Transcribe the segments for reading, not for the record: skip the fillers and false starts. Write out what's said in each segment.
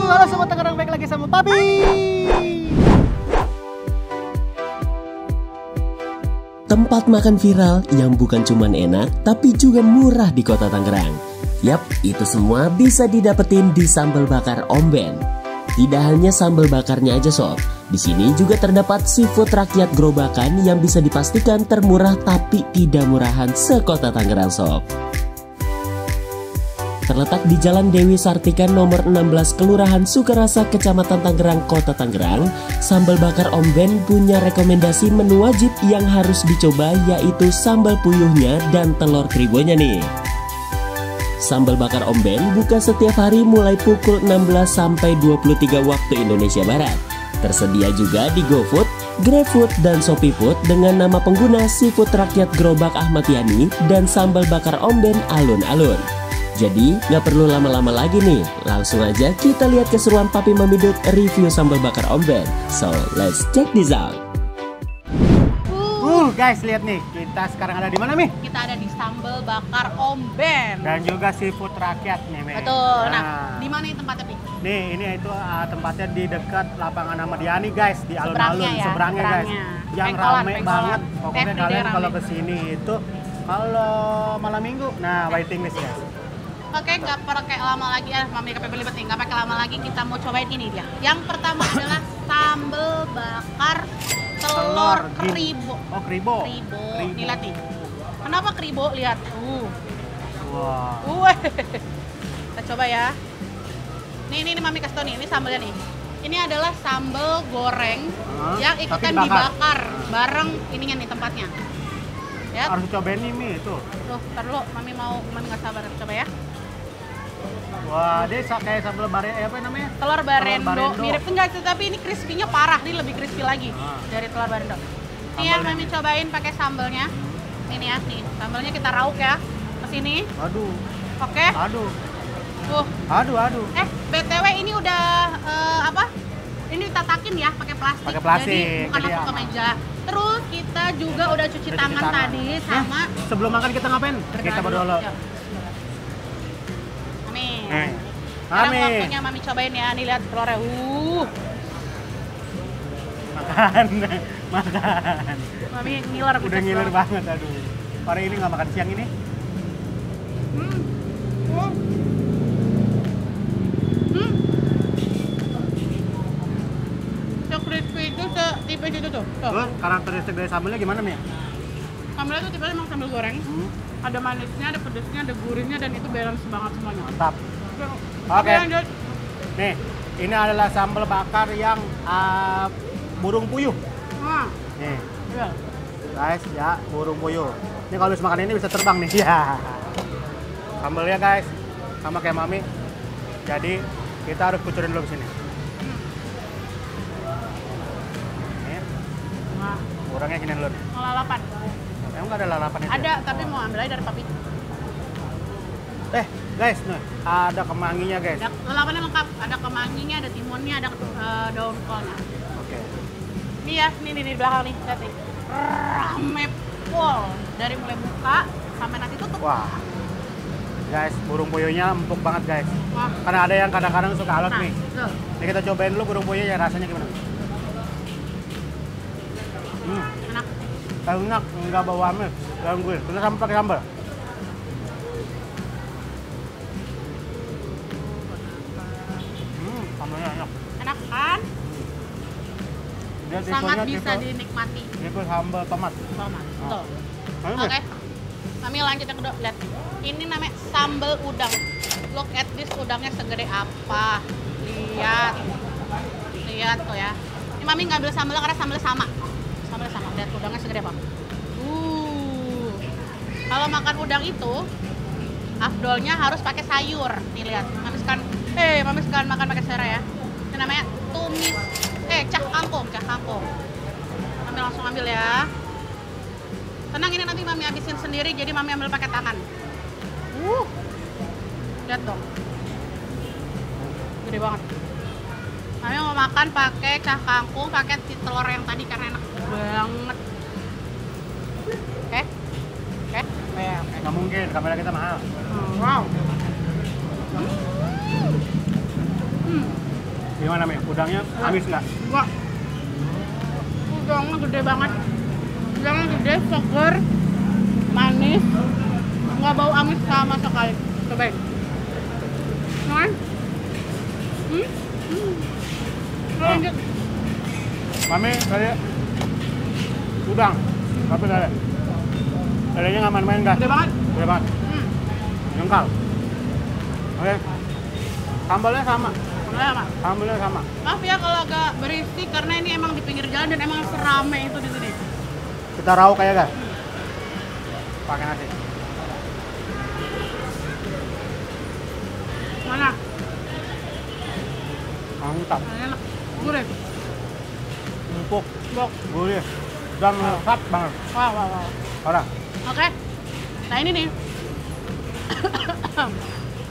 Halo Sobat Tangerang, balik lagi sama Papi. Tempat makan viral yang bukan cuman enak, tapi juga murah di kota Tangerang. Yap, itu semua bisa didapetin di sambal bakar Om Ben. Tidak hanya sambal bakarnya aja sob, di sini juga terdapat seafood rakyat gerobakan yang bisa dipastikan termurah tapi tidak murahan sekota Tangerang sob. Terletak di Jalan Dewi Sartika nomor 16 Kelurahan Sukarasa, Kecamatan Tangerang, Kota Tangerang, sambal bakar Om Ben punya rekomendasi menu wajib yang harus dicoba, yaitu sambal puyuhnya dan telur kribonya nih. Sambal bakar Om Ben buka setiap hari mulai pukul 16 sampai 23 waktu Indonesia Barat. Tersedia juga di GoFood, GrabFood, dan ShopeeFood dengan nama pengguna seafood rakyat gerobak Ahmad Yani dan sambal bakar Om Ben alun-alun. Jadi nggak perlu lama-lama lagi nih, langsung aja kita lihat keseruan Papi Mamidut review sambal bakar Om Ben. So let's check this out. Guys, lihat nih, kita sekarang ada di mana nih? Kita ada di sambal bakar Om Ben. Dan juga seafood rakyat nih, Mi. Betul. Nah, di mana ini tempatnya, Pi? Nih, ini itu tempatnya di dekat lapangan Ahmad Yani, guys, di alun-alun seberangnya, guys. Yang rame banget. Pokoknya kalian kalau kesini itu kalau malam minggu, nah waiting list, guys. Oke, nggak pakai lama lagi ya, Mami kepepet nih, nggak pakai lama lagi, kita mau cobain ini dia. Yang pertama adalah sambal bakar telur kribo. Oh, kribo. Kribo. Nih, lihat nih. Kenapa kribo? Lihat. Wah. Kita coba ya. Nih Mami kasih tau nih, ini sambalnya nih. Ini adalah sambal goreng yang ikutan dibakar bareng ininya nih tempatnya. Ya. Harus cobain nih, Mi, itu. Tuh, ntar dulu, Mami nggak sabar, coba ya. Wah, dia kayak sambal apa namanya? Telur barendo. Mirip enggak, tapi ini crispy-nya parah, ini lebih crispy lagi dari telur barendo. Ini ya, Mami cobain pakai sambalnya. Ini ya, nih, sambalnya kita rauk ya ke sini. Aduh. Oke. Aduh. Tuh. Aduh. BTW ini udah apa? Ini ditatakin ya pakai plastik. Pakai plastik. Jadi bukan langsung ke meja. Terus kita juga udah cuci tangan tadi sama. Sebelum makan kita ngapain? Kita berdoa dulu. Mami. Waktunya Mami cobain ya. Nih lihat telurnya. Makan. Mami ngiler. Udah ngiler banget, aduh. Hari ini nggak makan siang ini? So crispy itu tipis itu tuh. Terus karakteristik dari sambalnya gimana, Mi? Sambalnya tuh tipenya emang sambal goreng. Ada manisnya, ada pedasnya, ada gurihnya, dan itu balance banget semuanya. Mantap. Oke. Nih, ini adalah sambal bakar yang burung puyuh. Nih. Iya. Guys, ya, burung puyuh. Ini kalau makan ini bisa terbang nih. Ya. Sambalnya, guys, sama kayak Mami. Jadi, kita harus kucurin dulu ke sini. Nih. Burungnya gini dulu. Mau lalapan. Emang nggak ada lalapan itu? Ada, tapi mau ambil aja dari Papi. Guys, nih, ada kemanginya, guys. Ada lalapannya lengkap, ada kemanginya, ada timunnya, ada daun kolnya. Oke. Ini ya, ini di belakang nih, lihat nih. Rame pol dari mulai buka sampai nanti tutup. Wah. Guys, burung puyuhnya empuk banget, guys. Wah. Karena ada yang kadang-kadang suka alot nih. Tuh. Ini kita cobain dulu burung puyuhnya, rasanya gimana? Enak. Enak, nggak bau amis, gangguin. Kita sampai pakai sambal. Sambalnya enak. Enak kan? Dia Sangat bisa dinikmati. Itu sambal tomat. Tomat. Betul. Oke. Oke. Kami lanjut yang kedua. Lihat. Ini namanya sambal udang. Look at this, udangnya segede apa? Lihat. Lihat tuh ya. Ini Mami ngambil sambalnya karena sambalnya sama. Sambalnya sama. Lihat udangnya segede apa? Kalau makan udang itu afdolnya harus pakai sayur. Nih lihat. Mami sekarang makan pakai sayur ya. Ini namanya tumis cah kangkung. Mami langsung ambil ya. Tenang, ini nanti Mami habisin sendiri, jadi Mami ambil pakai tangan. Lihat dong. Gede banget. Mami mau makan pakai cah kangkung, pakai telur yang tadi karena enak banget. Oke. Nggak mungkin, kamera kita mahal. Wow. Gimana Mi? Udangnya amis nggak? Enggak. Udangnya gede banget. Udangnya gede, seger, manis, nggak bau amis sama sekali. Cobain. Kan? Lanjut. Mami tadi udang, tapi lele. Lelenya nggak main-main guys. Gede banget. Gede banget. Nyengkal. Oke. Sambalnya sama. Sambalnya sama. Maaf ya kalau agak berisik karena ini emang di pinggir jalan dan emang serame itu di sini. Kita rauk kayak guys. Pakai nasi. Mana? Mantap. Enak. Gurih. Empuk. Bok. Gurih. Dan lezat banget. Wow. Orang. Oke. Nah ini nih.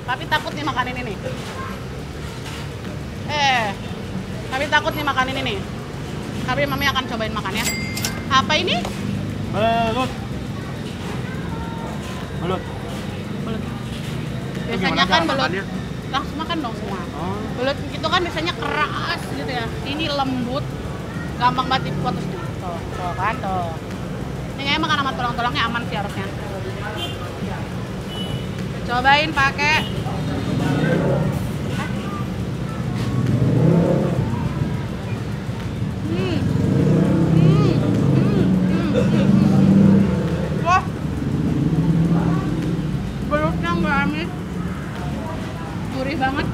Tapi takut nih makan ini nih. Tapi takut nih makan ini nih. Tapi Mami akan cobain makan ya. Apa ini? Belut. Belut. Biasanya kan belut langsung makan dong semua. Belut itu kan biasanya keras gitu ya. Ini lembut, gampang banget diputus nih. Tuh kan tuh. Ini kayaknya makan sama tulang-tulangnya aman sih harusnya. Cobain pakai. Wah, belutnya nggak amis, gurih banget,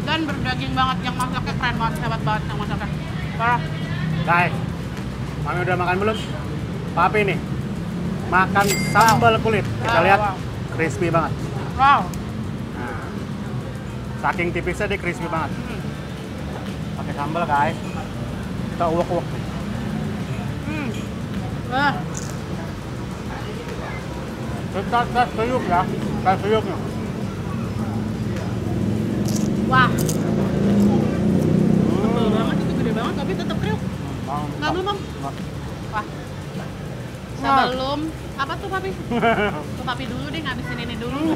dan berdaging banget. Yang masaknya keren banget, hebat banget yang masaknya. Parah. Guys, Mami udah makan belum? Papi nih makan sambal kulit. Kita lihat crispy banget. Wow. Nah, saking tipisnya dia crispy banget. Pakai sambal guys. Kita uwek-uwek nih. Kita tes sayur ya. Tes sayurnya. Wah. Tebal banget, itu gede banget tapi tetap kriuk. Nggak belum. Wah. Sebelum apa tuh Papi? Ke Papi dulu deh, ngabisin ini dulu.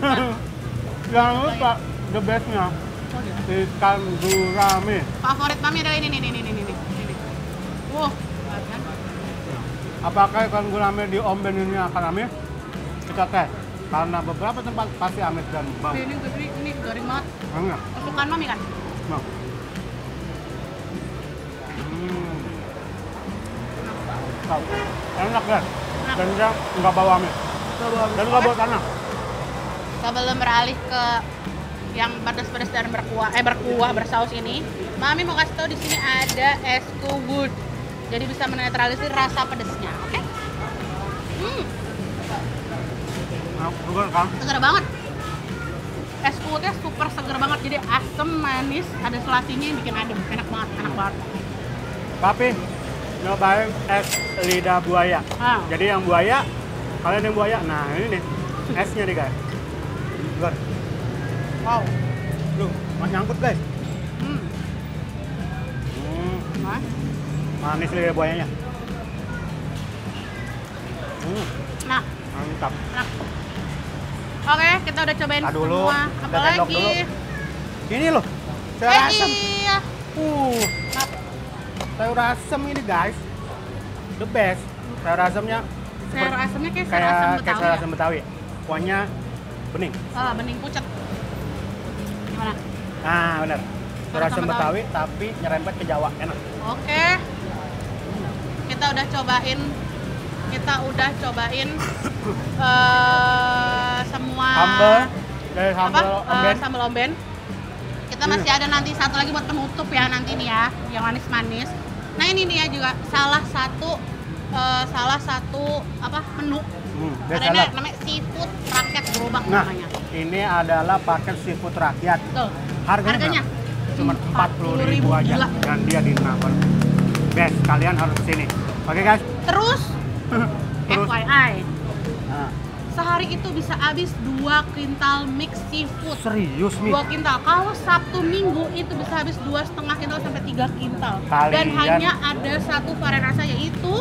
Jangan lupa the bestnya ikan gurame. Favorit Mami adalah ini nih. Wow, kan? Apakah ikan gurame di Omben ini akan amis? Kita tes. Karena beberapa tempat pasti amis dan bau. Ini garing banget. Enggak. Kesukaan Mami kan? Nah. Enak kan? Dan dia nggak bau amis. Dan nggak bau tanah. Sebelum beralih ke yang pedas-pedas dan berkuah bersaus ini, Mami mau kasih tahu di sini ada es kugut. Jadi bisa menetralisir rasa pedasnya, oke? Segar kan? Segar banget. Es kugutnya super segar banget, jadi asam manis, ada selasinya yang bikin adem, enak banget. Papi nyobain es lidah buaya. Jadi yang buaya, kalian yang buaya, nah ini nih esnya nih guys. Segar. Wow. Loh, masih nyangkut guys. Manis lidah buayanya. Nah, mantap. Nah. Oke, kita udah cobain semua. Apalagi? Ini loh, sayur asam. Iya. Sayur asam ini guys, the best. Sayur asamnya. Sayur asamnya kayak sayur asam Betawi. Kuahnya bening. Bening pucat. Gimana? Nah, bener. Sayur asam Betawi tapi nyerempet ke Jawa, enak. Oke. Kita udah cobain semua sambal omben. Kita masih ada nanti satu lagi buat penutup ya nanti nih ya, yang manis-manis. Nah ini nih ya juga salah satu menu. Ada namanya seafood rakyat gerobak namanya. Ini adalah paket seafood rakyat. Tuh. Harganya cuma 40.000 aja. Gila. Dan dia di Nampel. Best, kalian harus kesini. Oke guys. Terus FYI. Sehari itu bisa habis 2 kintal mix seafood. Serius nih? 2 kintal. Kalau Sabtu Minggu itu bisa habis 2,5 kintal sampai 3 kintal. Kalian... Dan hanya ada satu varian rasa yaitu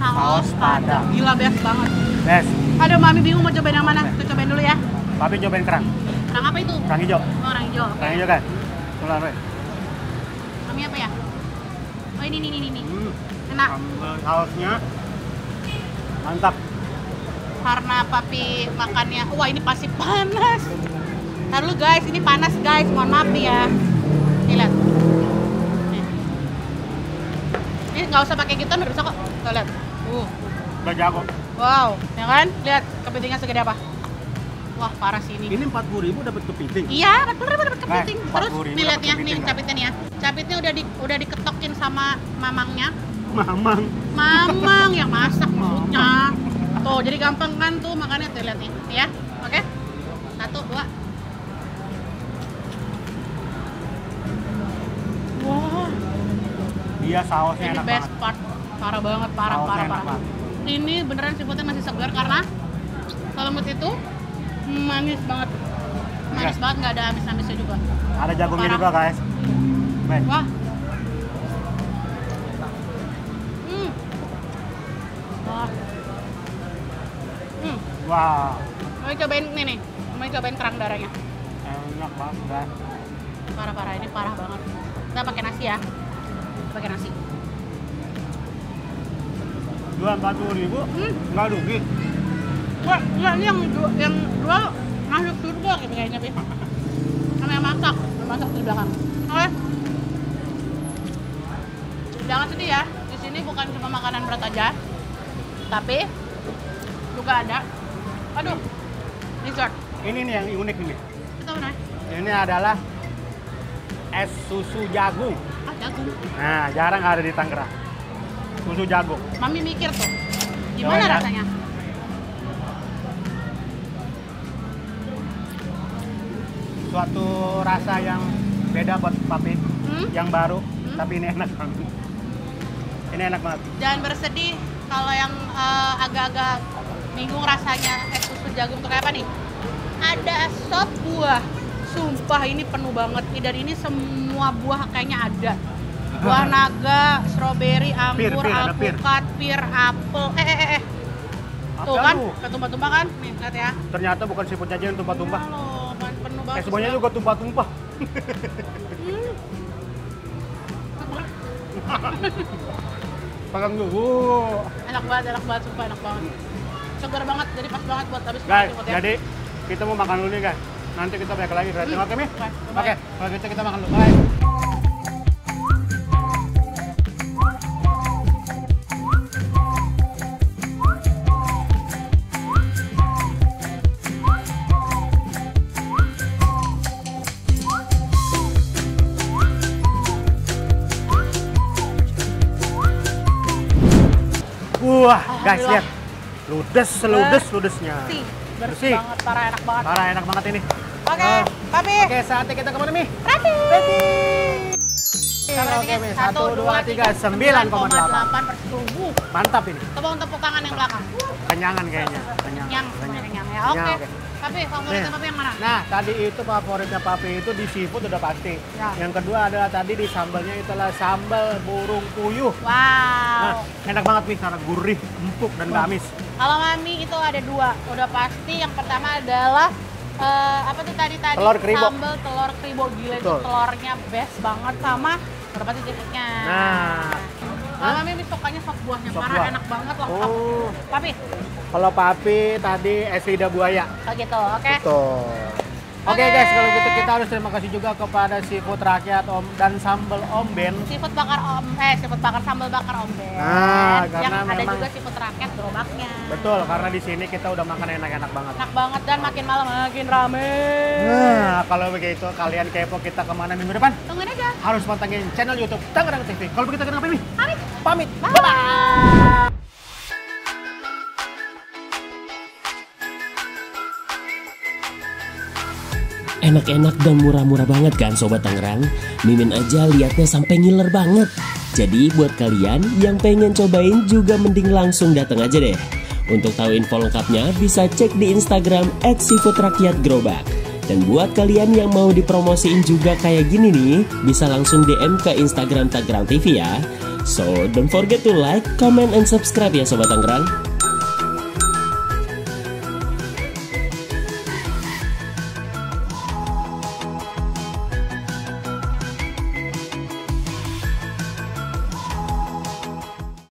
saus padang. Gila best banget. Best. Aduh Mami bingung mau cobain yang mana. Kita cobain dulu ya. Papi cobain kerang. Kerang apa itu? Kerang hijau. Oh, kerang hijau. Kerang hijau kan? Mulai. Mami apa ya? Oh ini. Enak. Sambal sausnya mantap. Karena papi makannya, wah ini pasti panas. Ntar lu guys, ini panas guys, mohon maaf nih ya. Nih lihat. Ini nggak usah pakai gituan, udah bisa kok. Tuh lihat. Udah jago. Wow, ya kan? Lihat kepitingnya segede apa? Wah parah sih ini. Ini 40.000 dapat kepiting. Iya, 40.000 dapat kepiting. Terus 40.000 nih lihatnya, dapet nih kepiting, capitnya nih ya. Capitnya udah diketokin sama mamangnya. Mamang yang masak maksudnya. Tuh, jadi gampang kan tuh makannya tuh lihat nih, ya. Oke. 1, 2. Wah. Dia sausnya Ini enak best banget. part. Parah banget, parah. Ini beneran seafoodnya masih segar karena selemut itu manis banget. Manis banget, nggak ada amis-amisnya juga. Ada jagungnya Parah. juga guys. Baik. Wah. Wah. Wow. Mau cobain nih nih. Mau cobain kerang darahnya. Enak banget guys. Parah, ini parah banget. Kita pakai nasi ya. Kita pakai nasi. Jual 40.000, nggak rugi. Wah, enggak, ini yang jual masuk surga gitu kayaknya, Pi. Sama yang masak di belakang. Oke. Jangan sedih ya. Di sini bukan cuma makanan berat aja, tapi juga ada. Aduh, dessert. Ini nih yang unik ini. Itu mana? Ini adalah es susu jagung. Ah, jagung. Nah, jarang ada di Tangerang. Susu jagung. Mami mikir tuh, gimana ya. rasanya? Suatu rasa yang beda buat papi, yang baru, tapi ini enak banget. Ini enak banget. Jangan bersedih kalau yang agak-agak bingung rasanya es susu jagung tuh kayak apa nih? Ada sop buah. Sumpah ini penuh banget. Dan ini semua buah kayaknya ada. Buah naga, stroberi, anggur, alpukat, pir, apel. Tuh kan, ketumbah-tumbah kan? Nih, lihat ya. Ternyata bukan seafoodnya aja yang tumpah-tumpah. Loh, penuh banget. Semuanya juga tumpah-tumpah. Pegang dulu. Enak banget, sumpah enak banget. Segar banget, jadi pas banget buat habis Guys, makan ya. jadi kita mau makan dulu nih guys. Nanti kita balik lagi berarti. Oke, Mi? Bye. Oke, kalau gitu kita makan dulu. Bye. Wah, guys lihat. Ludesnya. Bersih banget, parah enak banget. Parah enak banget ini. Oke, Papi. Oke, saatnya kita kemana, Mi? Ready. Oke, Mi. 1, 2, 3, 9,8 per 1000. Mantap ini. Tepuk tangan yang belakang. Kenyangan kayaknya. Kenyang Ya. Oke. Papi, favoritnya Papi yang mana? Nah, tadi itu favoritnya Papi itu di seafood udah pasti. Ya. Yang kedua adalah tadi di sambalnya itulah sambal burung puyuh. Wow. Nah, enak banget nih karena gurih, empuk dan gamis. Kalau Mami itu ada 2. Udah pasti yang pertama adalah apa tuh tadi? Telur kribo. Sambal telur kribo, gila itu telurnya best banget sama udah pasti seafoodnya. Nah. Kalau Mami sukanya sop buahnya, parah enak banget lengkap. Papi? Kalau Papi tadi es lidah buaya. Oh gitu, oke. Oke guys, kalau gitu kita harus terima kasih juga kepada Seafood Rakyat dan Sambal Omben. Seafood bakar sambal bakar Omben. Nah, karena yang ada memang juga Seafood Rakyat gerobaknya. Betul, karena di sini kita udah makan enak-enak banget. Enak banget dan makin malam makin rame. Nah, kalau begitu kalian kepo kita kemana minggu depan? Tungguin aja. Harus pantengin channel YouTube Tangerang TV. Kalau begitu kita ngapain nih? Pamit. Bye-bye. Enak-enak dan murah-murah banget kan Sobat Tangerang? Mimin aja liatnya sampai ngiler banget. Jadi buat kalian yang pengen cobain juga mending langsung datang aja deh. Untuk tahu info lengkapnya bisa cek di Instagram @seafoodраkyatgerobak. Dan buat kalian yang mau dipromosiin juga kayak gini nih, bisa langsung DM ke Instagram Tangerang TV ya. So don't forget to like, comment, and subscribe ya Sobat Tangerang.